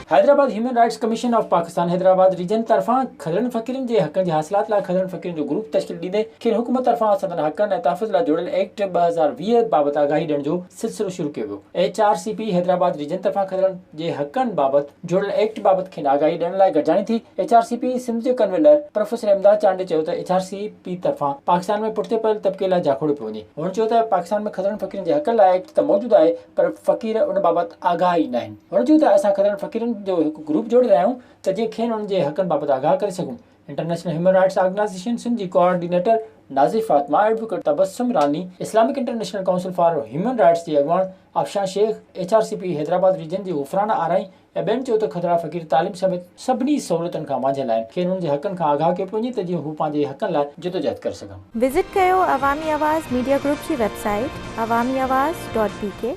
Hyderabad human rights commission of Pakistan Hyderabad region तरफां खदरन फ़कीरन जे हक़नि जे हासिलात लाइ खदरन फ़कीरन जो ग्रुप तश्कील ॾींदे खेनि हुकूमत तरफां सदन हक़नि ऐं तहफ़्फ़ुज़ लाइ जोड़ियल एक्ट 2020 बाबति आगाही ॾियण जो सिलसिलो शुरू कयो वियो। HRCP हैदराबाद रीजन तरफां खदरन जे हक़नि बाबति जोड़ियल एक्ट बाबति खेनि आगाही ॾियण लाइ गॾिजाणी थी। HRCP सिंध जे कन्वीनर प्रोफेसर इमदाद चांडे चयो त HRCP तरफां पाकिस्तान में पुठिते पयल तबिके लाइ झाकोड़ियो पियो वञे। हुन चयो त पाकिस्तान में खदरन फ़कीरन जे हक़नि लाइ एक्ट त मौजूदु आहे पर फ़कीर उन बाबति आगाही न आहिनि। हुन चयो त असां खदरन फ़कीरन जो हिकु ग्रुप जोड़े रहिया आहियूं त जीअं खेनि उन्हनि जे हक़नि बाबति आगाह करे सघूं। International human rights organization Sindh जी coordinator Nazir Fatima, advocate Tabassum Rani, Islamic international council for human rights जी अॻवान अफशान शेख, HRCP हैदराबाद रीजन जी गुफ़राना आराई ऐं ॿियनि चयो त खदरा फ़कीर तालीम समेत सभिनी सहूलियतुनि खां वांझियल आहिनि। खेनि हुननि जे हक़नि खां आगाह कयो पियो वञे त जीअं हू पंहिंजे हक़नि लाइ जिदोजहद करे सघनि। विज़िट कयो अवामी आवाज़ मीडिया ग्रुप जी वेबसाइट awamiawaz.pk